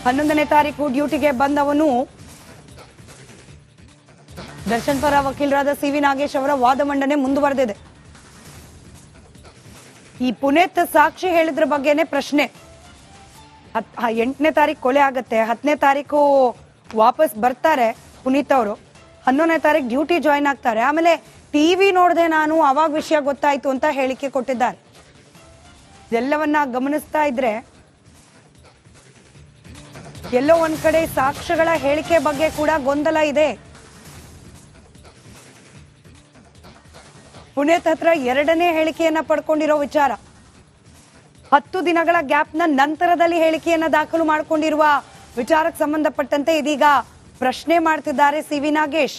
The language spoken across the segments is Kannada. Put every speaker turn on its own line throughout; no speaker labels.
11ನೇ ತಾರೀಕು ಡ್ಯೂಟಿಗೆ ಬಂದವನು ದರ್ಶನ್ ಪರ ವಕೀಲರಾದ ಸಿ.ವಿ. ನಾಗೇಶ್ ಅವರ ವಾದ ಮಂಡನೆ ಮುಂದುವರೆದಿದೆ. ಈ ಪುನೀತ್ ಸಾಕ್ಷಿ ಹೇಳಿದ್ರ ಬಗ್ಗೆನೇ ಪ್ರಶ್ನೆ. 8ನೇ ತಾರೀಕು ಕೊಲೆ ಆಗತ್ತೆ, 10ನೇ ತಾರೀಕು ವಾಪಸ್ ಬರ್ತಾರೆ ಪುನೀತ್ ಅವರು, 11ನೇ ತಾರೀಕು ಡ್ಯೂಟಿ ಜಾಯಿನ್ ಆಗ್ತಾರೆ. ಆಮೇಲೆ ಟಿವಿ ನೋಡಿದೆ ನಾನು, ಅವಾಗ ವಿಷಯ ಗೊತ್ತಾಯ್ತು ಅಂತ ಹೇಳಿಕೆ ಕೊಟ್ಟಿದ್ದಾರೆ. ಎಲ್ಲವನ್ನ ಗಮನಿಸ್ತಾ ಇದ್ರೆ ಎಲ್ಲೋ ಒಂದ್ ಕಡೆ ಸಾಕ್ಷ್ಯಗಳ ಹೇಳಿಕೆ ಬಗ್ಗೆ ಕೂಡ ಗೊಂದಲ ಇದೆ. ಪುನೀತ್ ಹತ್ರ 2ನೇ ಹೇಳಿಕೆಯನ್ನ ಪಡ್ಕೊಂಡಿರೋ ವಿಚಾರ, 10 ದಿನಗಳ ಗ್ಯಾಪ್ನ ನಂತರದಲ್ಲಿ ಹೇಳಿಕೆಯನ್ನ ದಾಖಲು ಮಾಡಿಕೊಂಡಿರುವ ವಿಚಾರಕ್ಕೆ ಸಂಬಂಧಪಟ್ಟಂತೆ ಇದೀಗ ಪ್ರಶ್ನೆ ಮಾಡ್ತಿದ್ದಾರೆ ಸಿ.ವಿ. ನಾಗೇಶ್.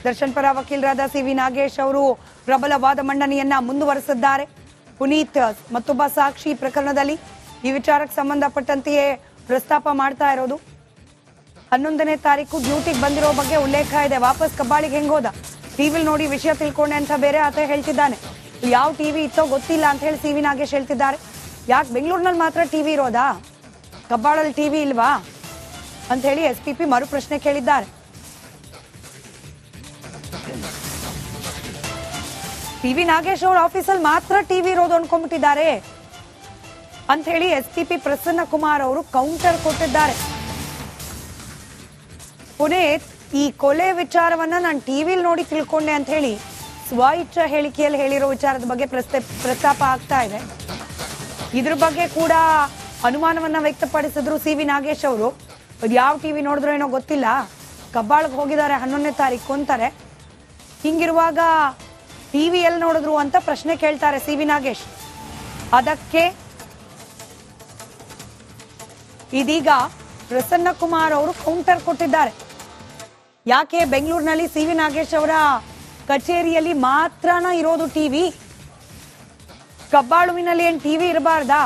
ದರ್ಶನ್ ಪರ ವಕೀಲರಾದ ಸಿ.ವಿ. ನಾಗೇಶ್ ಅವರು ಪ್ರಬಲ ವಾದ ಮಂಡನೆಯನ್ನ ಮುಂದುವರೆಸಿದ್ದಾರೆ. ಪುನೀತ್ ಮತ್ತೊಬ್ಬ ಸಾಕ್ಷಿ ಪ್ರಕರಣದಲ್ಲಿ ಈ ವಿಚಾರಕ್ಕೆ ಸಂಬಂಧಪಟ್ಟಂತೆಯೇ ಪ್ರಸ್ತಾಪ ಮಾಡ್ತಾ ಇರೋದು. 11ನೇ ತಾರೀಕು ಡ್ಯೂಟಿಗೆ ಬಂದಿರೋ ಬಗ್ಗೆ ಉಲ್ಲೇಖ ಇದೆ. ವಾಪಸ್ ಕಬ್ಬಾಳಿಗೆ ಹೆಂಗ್ ಹೋದ, ಟಿವಿಲ್ ನೋಡಿ ವಿಷಯ ತಿಳ್ಕೊಂಡೆ ಅಂತ ಬೇರೆ ಆತ ಹೇಳ್ತಿದ್ದಾನೆ. ಯಾವ ಟಿವಿ ಇತ್ತೋ ಗೊತ್ತಿಲ್ಲ ಅಂತ ಹೇಳಿ ಸಿ.ವಿ. ನಾಗೇಶ್ ಹೇಳ್ತಿದ್ದಾರೆ. ಯಾಕೆ ಬೆಂಗಳೂರಿನಲ್ಲಿ ಮಾತ್ರ ಟಿವಿ ಇರೋದಾ, ಕಬ್ಬಾಳಲ್ಲಿ ಟಿವಿ ಇಲ್ವಾ ಅಂತ ಹೇಳಿ ಎಸ್.ಪಿ.ಪಿ ಮರು ಪ್ರಶ್ನೆ ಕೇಳಿದ್ದಾರೆ. ಸಿ.ವಿ. ನಾಗೇಶ್ ಅವ್ರ ಆಫೀಸಲ್ಲಿ ಮಾತ್ರ ಟಿವಿ ಇರೋದು ಅನ್ಕೊಂಡ್ಬಿಟ್ಟಿದ್ದಾರೆ ಅಂತ ಹೇಳಿ ಎಸ್.ಪಿ.ಪಿ ಪ್ರಸನ್ನ ಕುಮಾರ್ ಅವರು ಕೌಂಟರ್ ಕೊಟ್ಟಿದ್ದಾರೆ. ಪುನೀತ್ ಈ ಕೊಲೆ ವಿಚಾರವನ್ನ ನಾನು ಟಿವಿಲಿ ನೋಡಿ ತಿಳ್ಕೊಂಡೆ ಅಂತ ಹೇಳಿ ಸ್ವ ಇಚ್ಛಾ ಹೇಳಿಕೆಯಲ್ಲಿ ಹೇಳಿರೋ ವಿಚಾರದ ಬಗ್ಗೆ ಪ್ರಸ್ತಾಪ ಆಗ್ತಾ ಇದೆ. ಇದ್ರ ಬಗ್ಗೆ ಕೂಡ ಅನುಮಾನವನ್ನ ವ್ಯಕ್ತಪಡಿಸಿದ್ರು ಸಿ.ವಿ. ನಾಗೇಶ್ ಅವರು. ಯಾವ ಟಿವಿ ನೋಡಿದ್ರು ಏನೋ ಗೊತ್ತಿಲ್ಲ, ಕಬ್ಬಾಳ್ಗೆ ಹೋಗಿದ್ದಾರೆ 11ನೇ ತಾರೀಕು ಅಂತಾರೆ. ಹಿಂಗಿರುವಾಗ ಟಿವಿ ಎಲ್ಲಿ ನೋಡಿದ್ರು ಅಂತ ಪ್ರಶ್ನೆ ಕೇಳ್ತಾರೆ ಸಿ.ವಿ. ನಾಗೇಶ್. ಅದಕ್ಕೆ ಇದೀಗ ಪ್ರಸನ್ನ ಕುಮಾರ್ ಅವರು ಕೌಂಟರ್ ಕೊಟ್ಟಿದ್ದಾರೆ. ಯಾಕೆ ಬೆಂಗಳೂರಿನಲ್ಲಿ ಸಿ.ವಿ. ನಾಗೇಶ್ ಅವರ ಕಚೇರಿಯಲ್ಲಿ ಮಾತ್ರನ ಇರೋದು ಟಿವಿ, ಕಬ್ಬಾಳುವಿನಲ್ಲಿ ಏನ್ ಟಿವಿ ಇರಬಾರ್ದಾ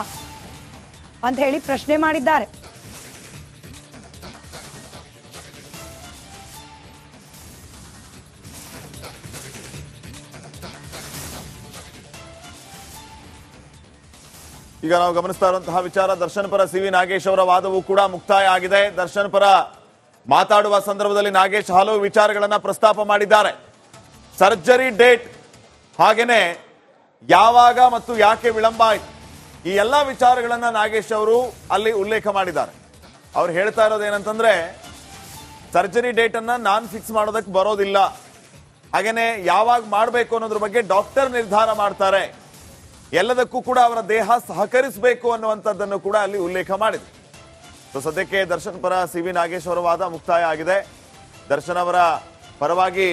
ಅಂತ ಹೇಳಿ ಪ್ರಶ್ನೆ ಮಾಡಿದ್ದಾರೆ.
ಈಗ ನಾವು ಗಮನಿಸ್ತಾ ಇರುವಂತಹ ವಿಚಾರ, ದರ್ಶನ್ ಪರ ಸಿ.ವಿ. ನಾಗೇಶ್ ಅವರ ವಾದವು ಕೂಡ ಮುಕ್ತಾಯ ಆಗಿದೆ. ದರ್ಶನ್ ಪರ ಮಾತಾಡುವ ಸಂದರ್ಭದಲ್ಲಿ ನಾಗೇಶ್ ಹಲವು ವಿಚಾರಗಳನ್ನ ಪ್ರಸ್ತಾಪ ಮಾಡಿದ್ದಾರೆ. ಸರ್ಜರಿ ಡೇಟ್, ಹಾಗೇನೆ ಯಾವಾಗ ಮತ್ತು ಯಾಕೆ ವಿಳಂಬ ಆಯ್ತು, ಈ ಎಲ್ಲಾ ವಿಚಾರಗಳನ್ನ ನಾಗೇಶ್ ಅವರು ಅಲ್ಲಿ ಉಲ್ಲೇಖ ಮಾಡಿದ್ದಾರೆ. ಅವ್ರು ಹೇಳ್ತಾ ಇರೋದು ಏನಂತಂದ್ರೆ, ಸರ್ಜರಿ ಡೇಟ್ ಅನ್ನ ನಾನ್ ಫಿಕ್ಸ್ ಮಾಡೋದಕ್ಕೆ ಬರೋದಿಲ್ಲ, ಹಾಗೇನೆ ಯಾವಾಗ ಮಾಡಬೇಕು ಅನ್ನೋದ್ರ ಬಗ್ಗೆ ಡಾಕ್ಟರ್ ನಿರ್ಧಾರ ಮಾಡ್ತಾರೆ, ಎಲ್ಲದಕ್ಕೂ ಕೂಡ ಅವರ ದೇಹ ಸಹಕರಿಸಬೇಕು ಅನ್ನುವಂಥದ್ದನ್ನು ಕೂಡ ಅಲ್ಲಿ ಉಲ್ಲೇಖ ಮಾಡಿದೆ. ಸದ್ಯಕ್ಕೆ ದರ್ಶನ್ ಪರ ಸಿ.ವಿ. ನಾಗೇಶ್ ಅವರ ವಾದ ಮುಕ್ತಾಯ ಆಗಿದೆ. ದರ್ಶನ್ ಅವರ ಪರವಾಗಿ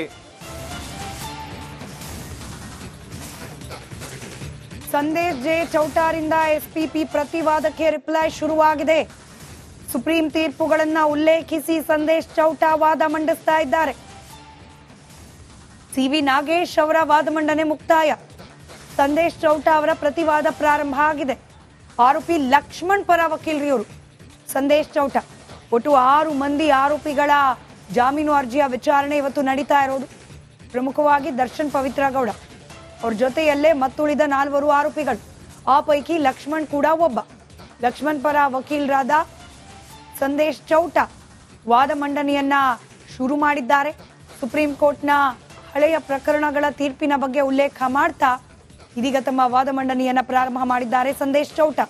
ಸಂದೇಶ್ ಜೆ ಚೌಟಾರಿಂದ ಎಸ್.ಪಿ.ಪಿ ಪ್ರತಿವಾದಕ್ಕೆ ರಿಪ್ಲೈ ಶುರುವಾಗಿದೆ. ಸುಪ್ರೀಂ ತೀರ್ಪುಗಳನ್ನ ಉಲ್ಲೇಖಿಸಿ ಸಂದೇಶ್ ಚೌಟಾ ವಾದ ಮಂಡಿಸ್ತಾ ಇದ್ದಾರೆ. ಸಿ.ವಿ. ನಾಗೇಶ್ ಅವರ ವಾದ ಮಂಡನೆ ಮುಕ್ತಾಯ, ಸಂದೇಶ್ ಚೌಟಾ ಅವರ ಪ್ರತಿವಾದ ಪ್ರಾರಂಭ ಆಗಿದೆ. ಆರೋಪಿ ಲಕ್ಷ್ಮಣ್ ಪರ ವಕೀಲರಿವರು ಸಂದೇಶ್ ಚೌಟಾ. ಒಟ್ಟು 6 ಮಂದಿ ಆರೋಪಿಗಳ ಜಾಮೀನು ಅರ್ಜಿಯ ವಿಚಾರಣೆ ಇವತ್ತು ನಡೀತಾ ಇರೋದು. ಪ್ರಮುಖವಾಗಿ ದರ್ಶನ್ ಪವಿತ್ರ ಗೌಡ ಅವ್ರ ಜೊತೆಯಲ್ಲೇ ಮತ್ತುಳಿದ 4 ಆರೋಪಿಗಳು, ಆ ಪೈಕಿ ಲಕ್ಷ್ಮಣ್ ಕೂಡ ಒಬ್ಬ. ಲಕ್ಷ್ಮಣ್ ಪರ ವಕೀಲರಾದ ಸಂದೇಶ್ ಚೌಟಾ ವಾದ ಮಂಡನೆಯನ್ನ ಶುರು ಮಾಡಿದ್ದಾರೆ. ಸುಪ್ರೀಂ ಕೋರ್ಟ್ನ ಹಳೆಯ ಪ್ರಕರಣಗಳ ತೀರ್ಪಿನ ಬಗ್ಗೆ ಉಲ್ಲೇಖ ಮಾಡ್ತಾ ಇದೀಗ ತಮ್ಮ ವಾದ ಮಂಡನೆಯನ್ನ ಪ್ರಾರಂಭ ಮಾಡಿದ್ದಾರೆ ಸಂದೇಶ್ ಚೌಟಾ.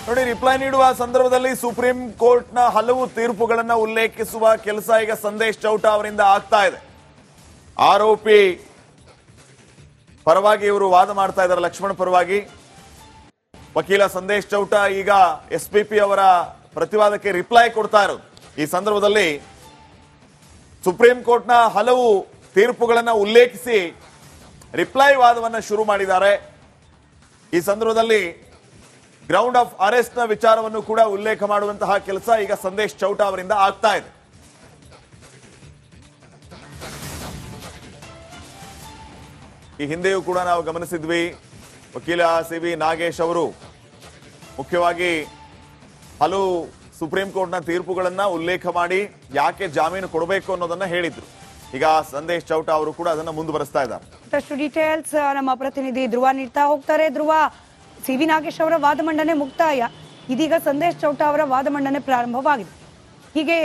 ನೋಡಿ, ರಿಪ್ಲೈ ನೀಡುವ ಸಂದರ್ಭದಲ್ಲಿ ಸುಪ್ರೀಂ ಕೋರ್ಟ್ನ ಹಲವು ತೀರ್ಪುಗಳನ್ನ ಉಲ್ಲೇಖಿಸುವ ಕೆಲಸ ಈಗ ಸಂದೇಶ್ ಚೌಟಾ ಅವರಿಂದ ಆಗ್ತಾ ಇದೆ. ಆರೋಪಿ ಪರವಾಗಿ ಇವರು ವಾದ ಮಾಡ್ತಾ ಇದ್ದಾರೆ, ಲಕ್ಷ್ಮಣ್ ಪರವಾಗಿ. ವಕೀಲ ಸಂದೇಶ್ ಚೌಟಾ ಈಗ ಎಸ್.ಪಿ.ಪಿ ಅವರ ಪ್ರತಿವಾದಕ್ಕೆ ರಿಪ್ಲೈ ಕೊಡ್ತಾ ಇರೋದು. ಈ ಸಂದರ್ಭದಲ್ಲಿ ಸುಪ್ರೀಂ ಕೋರ್ಟ್ನ ಹಲವು ತೀರ್ಪುಗಳನ್ನ ಉಲ್ಲೇಖಿಸಿ ರಿಪ್ಲೈ ವಾದವನ್ನ ಶುರು ಮಾಡಿದ್ದಾರೆ. ಈ ಸಂದರ್ಭದಲ್ಲಿ ಗ್ರೌಂಡ್ ಆಫ್ ಅರೆಸ್ಟ್ ನ ವಿಚಾರವನ್ನು ಕೂಡ ಉಲ್ಲೇಖ ಮಾಡುವಂತಹ ಕೆಲಸ ಈಗ ಸಂದೇಶ್ ಚೌಟಾ ಅವರಿಂದ ಆಗ್ತಾ ಇದೆ. ಈ ಹಿಂದೆಯೂ ಕೂಡ ನಾವು ಗಮನಿಸಿದ್ವಿ, ವಕೀಲ ಸಿ.ವಿ. ನಾಗೇಶ್ ಅವರು ಮುಖ್ಯವಾಗಿ ಹಲವು ಸುಪ್ರೀಂ ಕೋರ್ಟ್ನ ತೀರ್ಪುಗಳನ್ನ ಉಲ್ಲೇಖ ಮಾಡಿ ಯಾಕೆ ಜಾಮೀನು ಕೊಡಬೇಕು ಅನ್ನೋದನ್ನ ಹೇಳಿದ್ರು. ಈಗ ಸಂದೇಶ್ ಚೌಟ ಅವರು ಕೂಡ ಅದನ್ನ ಮುಂದುವರಿಸ್ತಾ ಇದ್ದಾರೆ.
ಮತ್ತಷ್ಟು ಡೀಟೇಲ್ಸ್ ನಮ್ಮ ಪ್ರತಿನಿಧಿ ಧ್ರುವ ನೀಡ್ತಾ ಹೋಗ್ತಾರೆ. ಧ್ರುವ, ಸಿ.ವಿ. ನಾಗೇಶ್ ಅವರ ವಾದ ಮಂಡನೆ ಮುಕ್ತಾಯ, ಇದೀಗ ಸಂದೇಶ್ ಚೌಟ ಅವರ ವಾದ ಮಂಡನೆ ಪ್ರಾರಂಭವಾಗಿದೆ. ಹೀಗೆ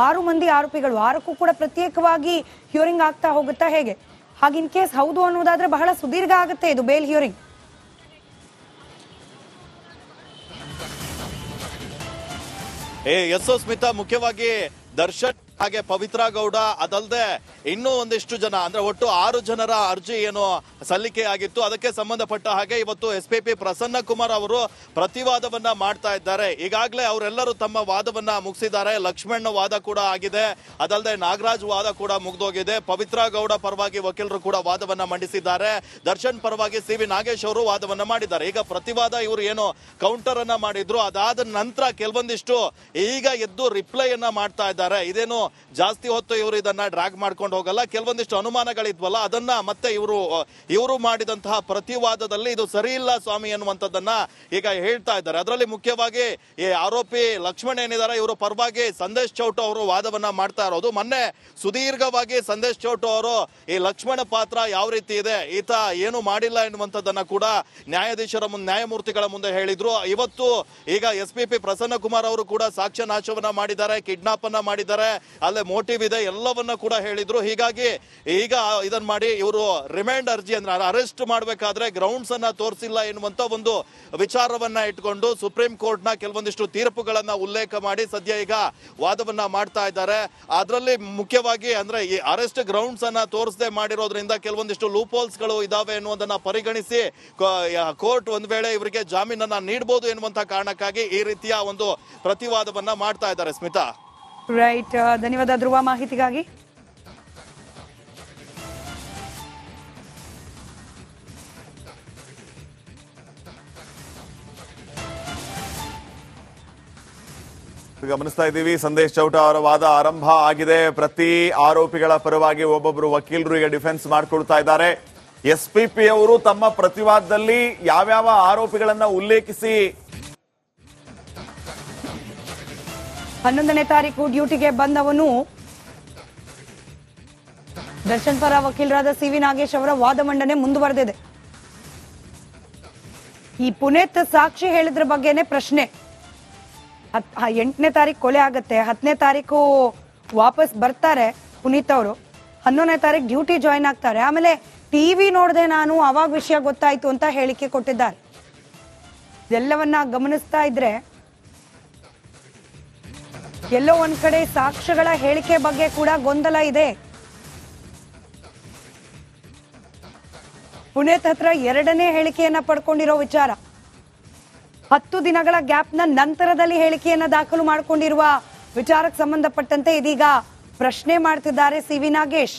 6 ಮಂದಿ ಆರೋಪಿಗಳು, 6ಕ್ಕೂ ಕೂಡ ಪ್ರತ್ಯೇಕವಾಗಿ ಹಿಯರಿಂಗ್ ಆಗ್ತಾ ಹೋಗುತ್ತಾ ಹೇಗೆ? ಹಾಗೆ ಇನ್ ಕೇಸ್ ಹೌದು ಅನ್ನೋದಾದ್ರೆ ಬಹಳ ಸುದೀರ್ಘ ಆಗುತ್ತೆ ಇದು ಬೇಲ್ ಹಿಯರಿಂಗ್.
ಎಸ್ ಸ್ಮಿತಾ, ಮುಖ್ಯವಾಗಿ ದರ್ಶನ್ ಹಾಗೆ ಪವಿತ್ರ ಗೌಡ ಅದಲ್ಲದೆ ಇನ್ನೂ ಒಂದಿಷ್ಟು ಜನ, ಅಂದ್ರೆ ಒಟ್ಟು 6 ಜನರ ಅರ್ಜಿ ಏನು ಸಲ್ಲಿಕೆ ಆಗಿತ್ತು, ಅದಕ್ಕೆ ಸಂಬಂಧಪಟ್ಟ ಹಾಗೆ ಇವತ್ತು SPP ಪ್ರಸನ್ನ ಕುಮಾರ್ ಅವರು ಪ್ರತಿವಾದವನ್ನ ಮಾಡ್ತಾ ಇದ್ದಾರೆ. ಈಗಾಗಲೇ ಅವರೆಲ್ಲರೂ ತಮ್ಮ ವಾದವನ್ನ ಮುಗಿಸಿದ್ದಾರೆ. ಲಕ್ಷ್ಮಣ್ ವಾದ ಕೂಡ ಆಗಿದೆ, ಅದಲ್ಲದೆ ನಾಗರಾಜ್ ವಾದ ಕೂಡ ಮುಗ್ದೋಗಿದೆ. ಪವಿತ್ರ ಗೌಡ ಪರವಾಗಿ ವಕೀಲರು ಕೂಡ ವಾದವನ್ನ ಮಂಡಿಸಿದ್ದಾರೆ. ದರ್ಶನ್ ಪರವಾಗಿ ಸಿ.ವಿ. ನಾಗೇಶ್ ಅವರು ವಾದವನ್ನ ಮಾಡಿದ್ದಾರೆ. ಈಗ ಪ್ರತಿವಾದ ಇವರು ಏನು ಕೌಂಟರ್ ಅನ್ನ ಮಾಡಿದ್ರು, ಅದಾದ ನಂತರ ಕೆಲವೊಂದಿಷ್ಟು ಈಗ ಎದ್ದು ರಿಪ್ಲೈ ಅನ್ನ ಮಾಡ್ತಾ ಇದ್ದಾರೆ. ಇದೇನು ಜಾಸ್ತಿ ಹೊತ್ತು ಇವರು ಇದನ್ನ ಡ್ರಾಗ್ ಮಾಡ್ಕೊಂಡು ಹೋಗಲ್ಲ. ಕೆಲವೊಂದಿಷ್ಟು ಅನುಮಾನಗಳಿದ್ವಲ್ಲ, ಅದನ್ನ ಮತ್ತೆ ಇವರು ಮಾಡಿದಂತಹ ಪ್ರತಿವಾದದಲ್ಲಿ ಇದು ಸರಿ ಇಲ್ಲ ಸ್ವಾಮಿ ಎನ್ನುವಂಥದ್ದನ್ನ ಈಗ ಹೇಳ್ತಾ ಇದ್ದಾರೆ. ಅದರಲ್ಲಿ ಮುಖ್ಯವಾಗಿ ಈ ಆರೋಪಿ ಲಕ್ಷ್ಮಣ್ ಏನಿದ್ದಾರೆ, ಇವರು ಪರವಾಗಿ ಸಂದೇಶ್ ಚೌಟ ಅವರು ವಾದವನ್ನ ಮಾಡ್ತಾ ಇರೋದು. ಮೊನ್ನೆ ಸುದೀರ್ಘವಾಗಿ ಸಂದೇಶ್ ಚೌಟ ಅವರು ಈ ಲಕ್ಷ್ಮಣ ಪಾತ್ರ ಯಾವ ರೀತಿ ಇದೆ, ಈತ ಏನು ಮಾಡಿಲ್ಲ ಎನ್ನುವಂಥದ್ದನ್ನ ಕೂಡ ನ್ಯಾಯಮೂರ್ತಿಗಳ ಮುಂದೆ ಹೇಳಿದ್ರು. ಇವತ್ತು ಈಗ SPP ಪ್ರಸನ್ನ ಕುಮಾರ್ ಅವರು ಕೂಡ ಸಾಕ್ಷ್ಯ ನಾಶವನ್ನ ಮಾಡಿದ್ದಾರೆ, ಕಿಡ್ನಾಪ್ ಅನ್ನ ಮಾಡಿದ್ದಾರೆ, ಅಲ್ಲೇ ಮೋಟಿವ್ ಇದೆ, ಎಲ್ಲವನ್ನ ಕೂಡ ಹೇಳಿದ್ರು. ಹೀಗಾಗಿ ಈಗ ಇದನ್ನ ಮಾಡಿ ಇವರು ರಿಮೈಂಡ್ ಅರ್ಜಿ ಅಂದ್ರೆ ಅರೆಸ್ಟ್ ಮಾಡಬೇಕಾದ್ರೆ ಗ್ರೌಂಡ್ಸ್ ಅನ್ನ ತೋರಿಸಿಲ್ಲ ಎನ್ನುವಂತ ಒಂದು ವಿಚಾರವನ್ನ ಇಟ್ಕೊಂಡು ಸುಪ್ರೀಂ ಕೋರ್ಟ್ ನ ಕೆಲವೊಂದಿಷ್ಟು ತೀರ್ಪುಗಳನ್ನ ಉಲ್ಲೇಖ ಮಾಡಿ ಸದ್ಯ ಈಗ ವಾದವನ್ನ ಮಾಡ್ತಾ ಇದ್ದಾರೆ. ಅದರಲ್ಲಿ ಮುಖ್ಯವಾಗಿ ಅಂದ್ರೆ ಈ ಅರೆಸ್ಟ್ ಗ್ರೌಂಡ್ಸ್ ಅನ್ನ ತೋರಿಸದೆ ಮಾಡಿರೋದ್ರಿಂದ ಕೆಲವೊಂದಿಷ್ಟು ಲೂಪ್ ಹೋಲ್ಸ್ ಗಳು ಇದಾವೆ ಎನ್ನುವುದನ್ನ ಪರಿಗಣಿಸಿ ಕೋರ್ಟ್ ಒಂದ್ ವೇಳೆ ಇವರಿಗೆ ಜಾಮೀನನ್ನ ನೀಡಬಹುದು ಎನ್ನುವಂತ ಕಾರಣಕ್ಕಾಗಿ ಈ ರೀತಿಯ ಒಂದು ಪ್ರತಿವಾದವನ್ನ ಮಾಡ್ತಾ ಇದ್ದಾರೆ. ಸ್ಮಿತಾ,
ರೈಟ್, ಧನ್ಯವಾದ ಧ್ರುವ ಮಾಹಿತಿಗಾಗಿ.
ಗಮನಿಸ್ತಾ ಇದ್ದೀವಿ, ಸಂದೇಶ್ ಚೌಟ ಅವರ ವಾದ ಆರಂಭ ಆಗಿದೆ. ಪ್ರತಿ ಆರೋಪಿಗಳ ಪರವಾಗಿ ಒಬ್ಬೊಬ್ರು ವಕೀಲರು ಈಗ ಡಿಫೆನ್ಸ್ ಮಾಡಿಕೊಡ್ತಾ ಇದ್ದಾರೆ. SPP ಅವರು ತಮ್ಮ ಪ್ರತಿವಾದದಲ್ಲಿ ಯಾವ್ಯಾವ ಆರೋಪಿಗಳನ್ನ ಉಲ್ಲೇಖಿಸಿ
11ನೇ ತಾರೀಕು ಡ್ಯೂಟಿಗೆ ಬಂದವನು ದರ್ಶನ್ ಪರ ವಕೀಲರಾದ ಸಿ.ವಿ. ನಾಗೇಶ್ ಅವರ ವಾದ ಮಂಡನೆ ಮುಂದುವರೆದಿದೆ. ಈ ಪುನೀತ್ ಸಾಕ್ಷಿ ಹೇಳಿದ್ರ ಬಗ್ಗೆನೆ ಪ್ರಶ್ನೆ. 8ನೇ ತಾರೀಕು ಕೊಲೆ ಆಗತ್ತೆ, 10ನೇ ತಾರೀಕು ವಾಪಸ್ ಬರ್ತಾರೆ ಪುನೀತ್ ಅವರು, 11ನೇ ತಾರೀಕು ಡ್ಯೂಟಿ ಜಾಯಿನ್ ಆಗ್ತಾರೆ. ಆಮೇಲೆ ಟಿವಿ ನೋಡಿದೆ ನಾನು, ಅವಾಗ ವಿಷಯ ಗೊತ್ತಾಯ್ತು ಅಂತ ಹೇಳಿಕೆ ಕೊಟ್ಟಿದ್ದಾರೆ. ಎಲ್ಲವನ್ನ ಗಮನಿಸ್ತಾ ಇದ್ರೆ ಎಲ್ಲೋ ಒಂದ್ ಕಡೆ ಸಾಕ್ಷ್ಯಗಳ ಹೇಳಿಕೆ ಬಗ್ಗೆ ಕೂಡ ಗೊಂದಲ ಇದೆ. ಪುನೀತ್ ಹತ್ರ 2ನೇ ಹೇಳಿಕೆಯನ್ನ ಪಡ್ಕೊಂಡಿರೋ ವಿಚಾರ, 10 ದಿನಗಳ ಗ್ಯಾಪ್ನ ನಂತರದಲ್ಲಿ ಹೇಳಿಕೆಯನ್ನ ದಾಖಲು ಮಾಡಿಕೊಂಡಿರುವ ವಿಚಾರಕ್ಕೆ ಸಂಬಂಧಪಟ್ಟಂತೆ ಇದೀಗ ಪ್ರಶ್ನೆ ಮಾಡ್ತಿದ್ದಾರೆ ಸಿ.ವಿ. ನಾಗೇಶ್.